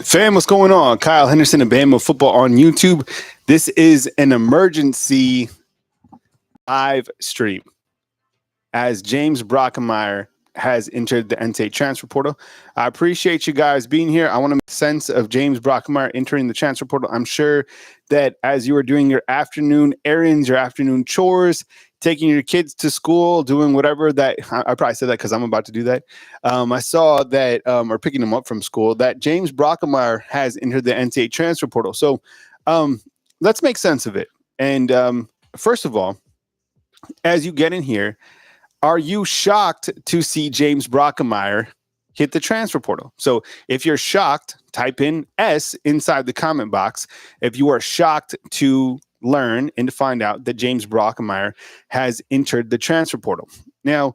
Fam, what's going on? Kyle Henderson and Bama Football on YouTube. This is an emergency live stream as James Brockermeyer has entered the NCAA transfer portal. I appreciate you guys being here. I want to make sense of James Brockermeyer entering the transfer portal. I'm sure that as you are doing your afternoon errands, your afternoon chores, taking your kids to school, doing whatever that I probably said that because I'm about to do that. I saw that, or picking them up from school, that James Brockermeyer has entered the NCAA transfer portal. So let's make sense of it. And first of all, as you get in here, are you shocked to see James Brockermeyer hit the transfer portal? So if you're shocked, type in S inside the comment box. If you are shocked to learn and to find out that James Brockermeyer has entered the transfer portal. Now,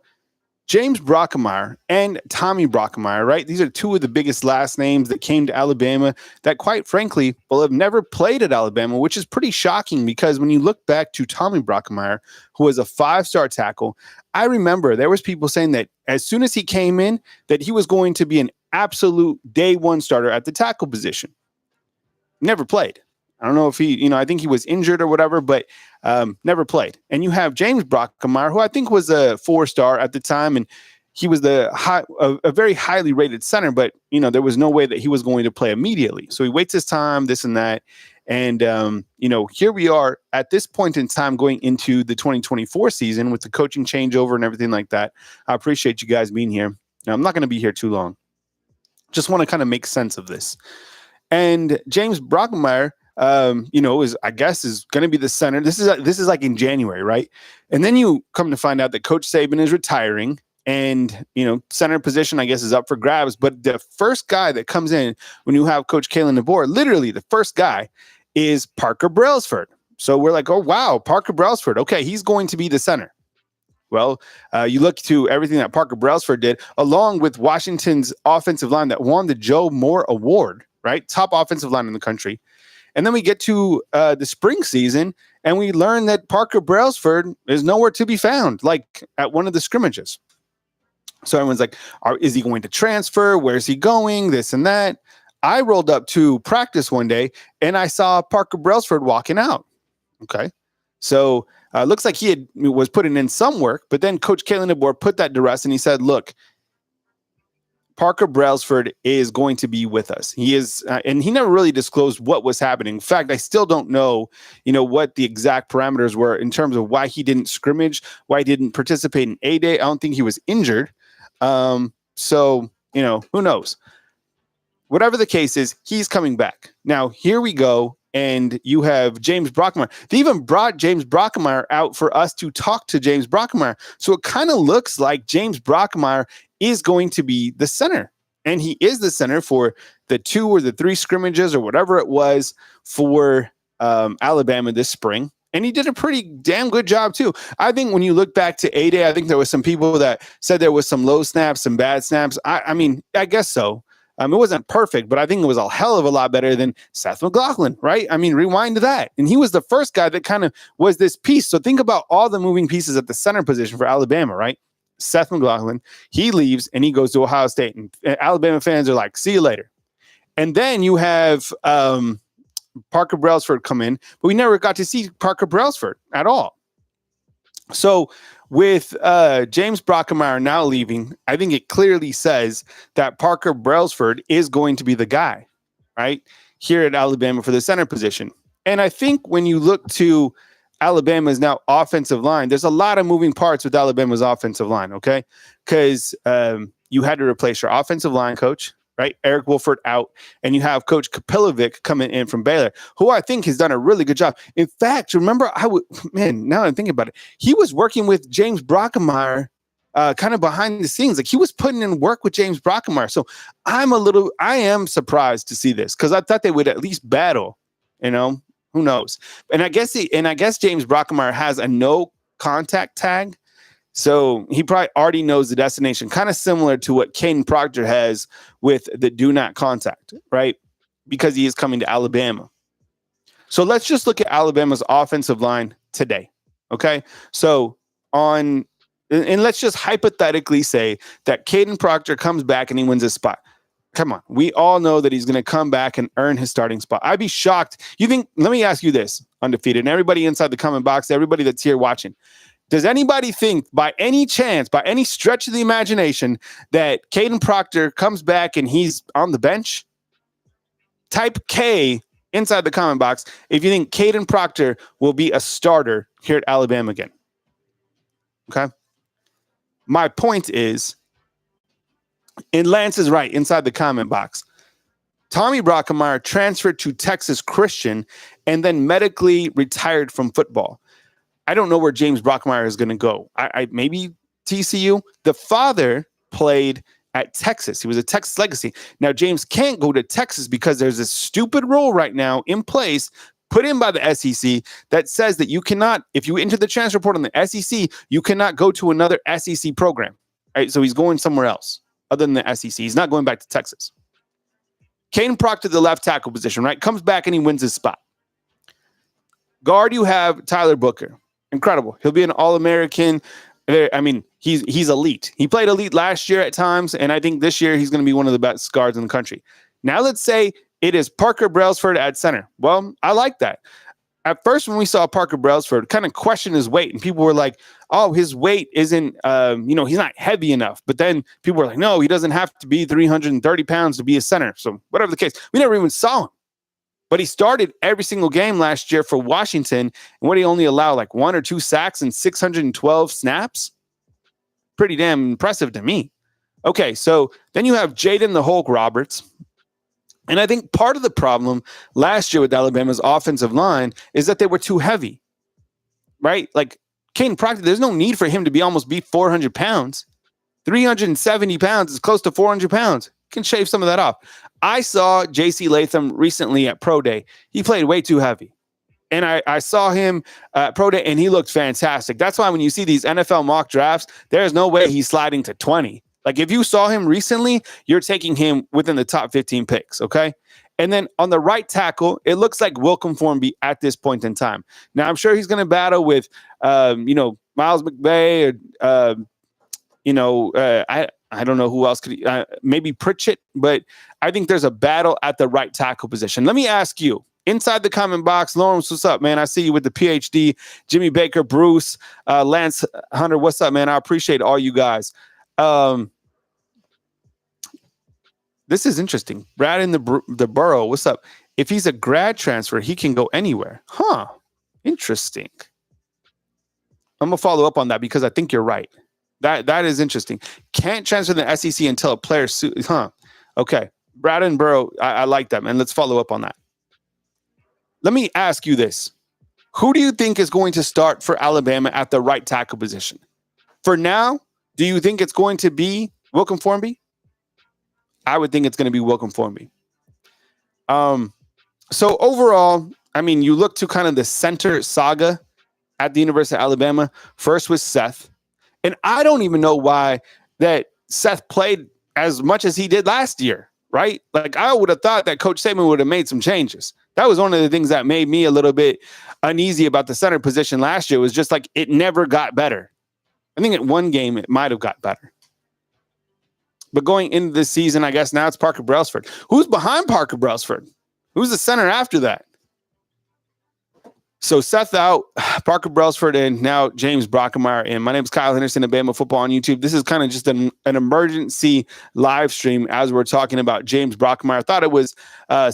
James Brockermeyer and Tommy Brockermeyer, right? These are two of the biggest last names that came to Alabama that, quite frankly, will have never played at Alabama, which is pretty shocking because when you look back to Tommy Brockermeyer, who was a 5-star tackle, I remember there was people saying that as soon as he came in, that he was going to be an absolute day one starter at the tackle position. Never played. I don't know if he, I think he was injured or whatever, but never played. And you have James Brockermeyer, who I think was a 4-star at the time, and he was a very highly rated center, but there was no way that he was going to play immediately. So he waits his time, this and that. And, here we are at this point in time going into the 2024 season with the coaching changeover and everything like that. I appreciate you guys being here. Now, I'm not going to be here too long. Just want to kind of make sense of this. And James Brockermeyer, is going to be the center. This is like in January, right? And then you come to find out that Coach Saban is retiring, and center position, I guess, is up for grabs. But the first guy that comes in when you have Coach Kalen DeBoer, literally the first guy is Parker Brailsford. So we're like, oh wow, Parker Brailsford. Okay, he's going to be the center. Well, you look to everything that Parker Brailsford did, along with Washington's offensive line that won the Joe Moore Award, right? Top offensive line in the country. And then we get to the spring season, and we learn that Parker Brailsford is nowhere to be found, like at one of the scrimmages. So everyone's like, is he going to transfer? Where's he going? This and that. I rolled up to practice one day, and I saw Parker Brailsford walking out. Okay. So looks like he was putting in some work, but then Coach Kalen DeBoer put that to rest, and he said, look, Parker Brailsford is going to be with us. He is, and he never really disclosed what was happening. In fact, I still don't know, what the exact parameters were in terms of why he didn't scrimmage, why he didn't participate in A-Day. I don't think he was injured. So, who knows? Whatever the case is, he's coming back. Now, here we go. And you have James Brockermeyer. They even brought James Brockermeyer out for us to talk to James Brockermeyer. So it kind of looks like James Brockermeyer is going to be the center. And he is the center for the 2 or the 3 scrimmages or whatever it was for Alabama this spring. And he did a pretty damn good job, too. I think when you look back to A-Day, I think there was some people that said there was some low snaps, some bad snaps. I guess so. It wasn't perfect, but I think it was a hell of a lot better than Seth McLaughlin, right? Rewind to that. And he was the first guy that kind of was this piece. So think about all the moving pieces at the center position for Alabama, right? Seth McLaughlin, he leaves and he goes to Ohio State. And Alabama fans are like, see you later. And then you have Parker Brailsford come in, but we never got to see Parker Brailsford at all. So with James Brockermeyer now leaving, I think it clearly says that Parker Brailsford is going to be the guy, right, here at Alabama for the center position. And I think when you look to Alabama's now offensive line, there's a lot of moving parts with Alabama's offensive line, okay? Because you had to replace your offensive line coach, right? Eric Wolford out, and you have Coach Kapilovic coming in from Baylor, who I think has done a really good job. In fact, remember, now I'm thinking about it, he was working with James Brockermeyer kind of behind the scenes. Like he was putting in work with James Brockermeyer. So I am surprised to see this because I thought they would at least battle, who knows? And I guess James Brockermeyer has a no contact tag. So he probably already knows the destination, kind of similar to what Caden Proctor has with the do not contact, right? Because he is coming to Alabama. So let's just look at Alabama's offensive line today, okay? So and let's just hypothetically say that Caden Proctor comes back and he wins a spot. Come on. We all know that he's going to come back and earn his starting spot. I'd be shocked. Let me ask you this, Undefeated, and everybody inside the comment box, everybody that's here watching. Does anybody think by any chance, by any stretch of the imagination, that Caden Proctor comes back and he's on the bench? Type K inside the comment box if you think Caden Proctor will be a starter here at Alabama again. Okay? My point is, and Lance is right inside the comment box, Tommy Brockermeyer transferred to Texas Christian and then medically retired from football. I don't know where James Brockermeyer is going to go. I maybe TCU. The father played at Texas. He was a Texas legacy. Now, James can't go to Texas because there's this stupid rule right now in place put in by the SEC that says that you cannot, if you enter the transfer portal in the SEC, you cannot go to another SEC program. Right? So he's going somewhere else other than the SEC. He's not going back to Texas. Caden Proctor, the left tackle position, right? Comes back and he wins his spot. Guard, you have Tyler Booker. Incredible. He'll be an All-American. I mean, he's elite. He played elite last year at times, and I think this year he's going to be one of the best guards in the country. Now let's say it is Parker Brailsford at center. Well, I like that. At first, when we saw Parker Brailsford, kind of questioned his weight, and people were like, oh, his weight isn't, he's not heavy enough. But then people were like, no, he doesn't have to be 330 pounds to be a center. So whatever the case, we never even saw him. But he started every single game last year for Washington, and what he only allowed, like 1 or 2 sacks and 612 snaps. Pretty damn impressive to me. Okay, so then you have Jaden the Hulk Roberts. And I think part of the problem last year with Alabama's offensive line is that they were too heavy, right? Like Caden Proctor, there's no need for him to almost be 400 pounds. 370 pounds is close to 400 pounds. Can shave some of that off. I saw J.C. Latham recently at Pro Day. He played way too heavy. And I saw him at Pro Day, and he looked fantastic. That's why when you see these NFL mock drafts, there's no way he's sliding to 20. Like, if you saw him recently, you're taking him within the top 15 picks, okay? And then on the right tackle, it looks like Wilcom Formby at this point in time. Now, I'm sure he's going to battle with, Miles McVay or, I don't know who else could maybe Pritchett, but I think there's a battle at the right tackle position. Let me ask you, inside the comment box, Lawrence, what's up, man? I see you with the PhD, Jimmy Baker, Bruce, Lance Hunter, what's up, man? I appreciate all you guys. This is interesting. Brad in the borough, what's up? If he's a grad transfer, he can go anywhere. Huh. Interesting. I'm going to follow up on that because I think you're right. That is interesting. Can't transfer the SEC until a player suit. Huh. Okay. Brad and Burrow, I like that, man. Let's follow up on that. Let me ask you this. Who do you think is going to start for Alabama at the right tackle position? For now, do you think it's going to be Wilcom Formby? I would think it's going to be Wilcom Formby. So overall, I mean, you look to kind of the center saga at the University of Alabama. First was Seth. And I don't even know why that Seth played as much as he did last year, right? Like, I would have thought that Coach Saban would have made some changes. That was one of the things that made me a little bit uneasy about the center position last year, was just like it never got better. I think at one game it might have got better. But going into this season, I guess now it's Parker Brailsford. Who's behind Parker Brailsford? Who's the center after that? So Seth out, Parker Brailsford, and now James Brockermeyer. And my name is Kyle Henderson of Bama Football on YouTube. This is kind of just an emergency live stream as we're talking about James Brockermeyer. I thought it was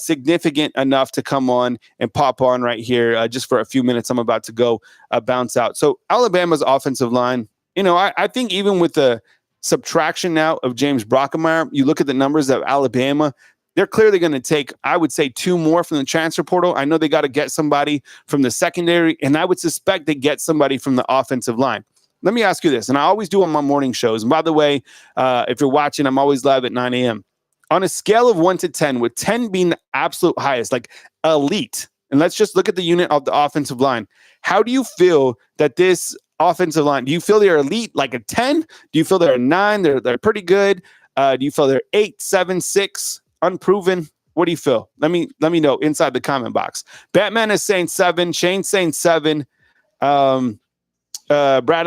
significant enough to come on and pop on right here just for a few minutes. I'm about to go bounce out. So Alabama's offensive line, I think even with the subtraction now of James Brockermeyer, you look at the numbers of Alabama, they're clearly going to take, I would say, 2 more from the transfer portal. I know they got to get somebody from the secondary, and I would suspect they get somebody from the offensive line. Let me ask you this, and I always do on my morning shows. And by the way, if you're watching, I'm always live at 9 a.m. On a scale of 1 to 10, with 10 being the absolute highest, like elite, and let's just look at the unit of the offensive line. How do you feel that this offensive line, do you feel they're elite, like a 10? Do you feel they're a 9? They're pretty good. Do you feel they're 8, 7, 6? Unproven? What do you feel? Let me know inside the comment box. Batman is saying 7. Shane's saying 7. Brad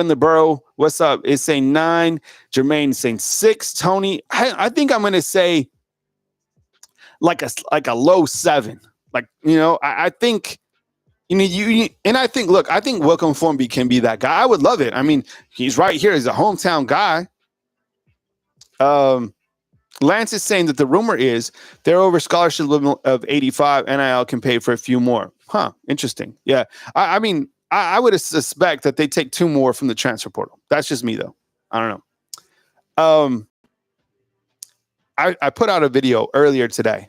in the borough, what's up, is saying 9. Jermaine's saying 6. Tony, I think I'm going to say like a low 7. Like, I think and I think, look, I think Welcome Formby can be that guy. I would love it. I mean, he's right here. He's a hometown guy. Lance is saying that the rumor is they're over scholarship limit of 85. NIL can pay for a few more. Huh. Interesting. Yeah. I mean, I would suspect that they take 2 more from the transfer portal. That's just me, though. I don't know. I put out a video earlier today,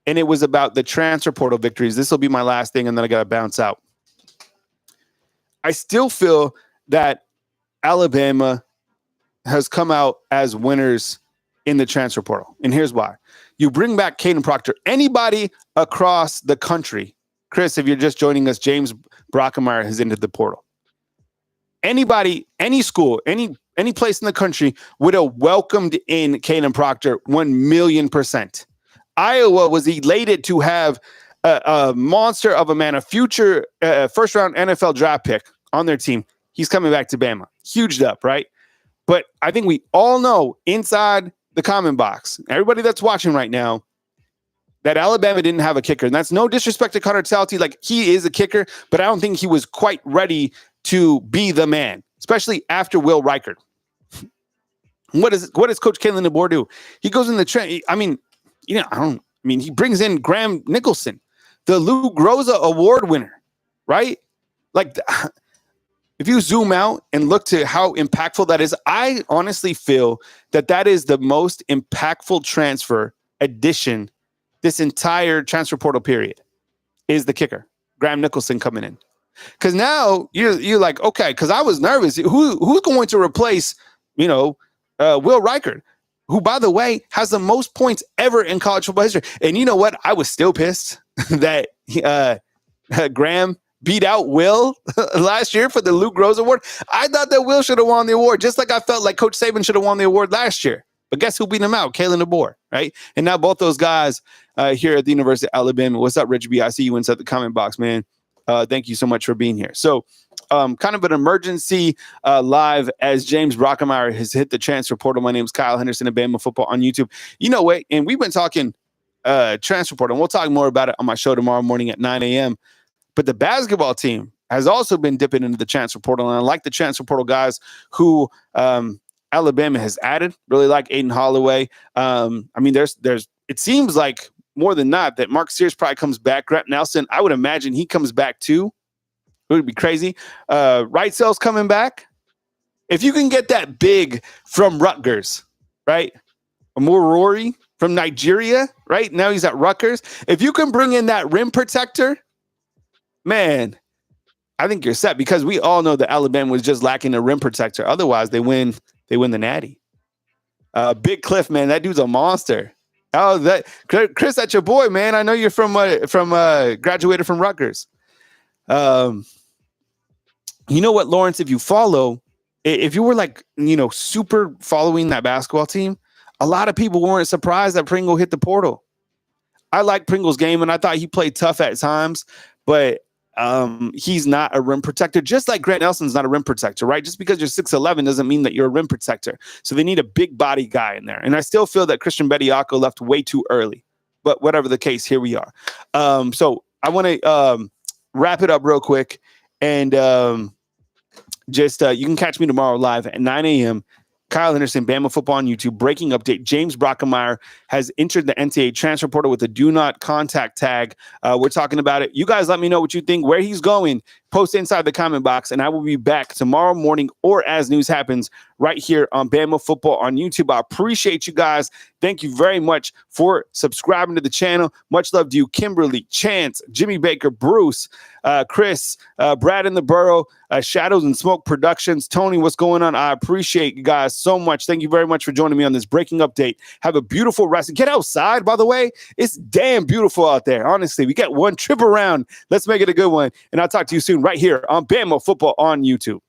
and it was about the transfer portal victories. This will be my last thing, and then I got to bounce out. I still feel that Alabama has come out as winners in the transfer portal. And here's why. You bring back Caden Proctor. Anybody across the country, Chris, if you're just joining us, James Brockermeyer has entered the portal. Anybody, any school, any place in the country would have welcomed in Caden Proctor 1,000,000%. Iowa was elated to have a monster of a man, a future first-round NFL draft pick on their team. He's coming back to Bama. Huged up, right? But I think we all know inside the comment box, everybody that's watching right now, that Alabama didn't have a kicker. And that's no disrespect to Connor Talty. Like, he is a kicker, but I don't think he was quite ready to be the man, especially after Will Reichard. What does Coach Kalen DeBoer do? He goes in the trend. I mean, he brings in Graham Nicholson, the Lou Groza Award winner, right? Like, if you zoom out and look to how impactful that is, I honestly feel that is the most impactful transfer addition this entire transfer portal period is the kicker, Graham Nicholson coming in. Because now you're like, okay, because I was nervous. Who's going to replace, Will Reichard, who, by the way, has the most points ever in college football history. And you know what? I was still pissed that Graham beat out Will last year for the Luke Groza Award. I thought that Will should have won the award, just like I felt like Coach Saban should have won the award last year. But guess who beat him out? Kalen DeBoer, right? And now both those guys here at the University of Alabama. What's up, Rich B? I see you inside the comment box, man. Thank you so much for being here. So kind of an emergency live as James Brockermeyer has hit the transfer portal. My name is Kyle Henderson of Bama Football on YouTube. You know what? And we've been talking transfer portal, and we'll talk more about it on my show tomorrow morning at 9 a.m. But the basketball team has also been dipping into the transfer portal. And I like the transfer portal guys who Alabama has added. Really like Aiden Holloway. There's it seems like more than not that Mark Sears probably comes back. Grant Nelson, I would imagine he comes back too. It would be crazy. Right Cell's coming back. If you can get that big from Rutgers, right? Rory from Nigeria, right? Now he's at Rutgers. If you can bring in that rim protector, man, I think you're set, because we all know that Alabama was just lacking a rim protector. Otherwise, they win the Natty. Big Cliff, man, that dude's a monster. Oh, that Chris, that's your boy, man. I know you're from graduated from Rutgers. You know what, Lawrence? If you were like, super following that basketball team, a lot of people weren't surprised that Pringle hit the portal. I like Pringle's game, and I thought he played tough at times, but he's not a rim protector, just like Grant Nelson's not a rim protector, right? Just because you're 6'11" doesn't mean that you're a rim protector. So they need a big body guy in there. And I still feel that Christian Bediako left way too early. But whatever the case, here we are. So I want to wrap it up real quick. And you can catch me tomorrow live at 9 a.m. Kyle Henderson, Bama Football on YouTube. Breaking update. James Brockermeyer has entered the NCAA transfer portal with a do not contact tag. We're talking about it. You guys let me know what you think, where he's going. Post inside the comment box, and I will be back tomorrow morning or as news happens right here on Bama Football on YouTube. I appreciate you guys. Thank you very much for subscribing to the channel. Much love to you, Kimberly, Chance, Jimmy Baker, Bruce, Chris, Brad in the Burrow, Shadows and Smoke Productions. Tony, what's going on? I appreciate you guys so much. Thank you very much for joining me on this breaking update. Have a beautiful rest. Get outside, by the way. It's damn beautiful out there. Honestly, we got one trip around. Let's make it a good one. And I'll talk to you soon right here on Bama Football on YouTube.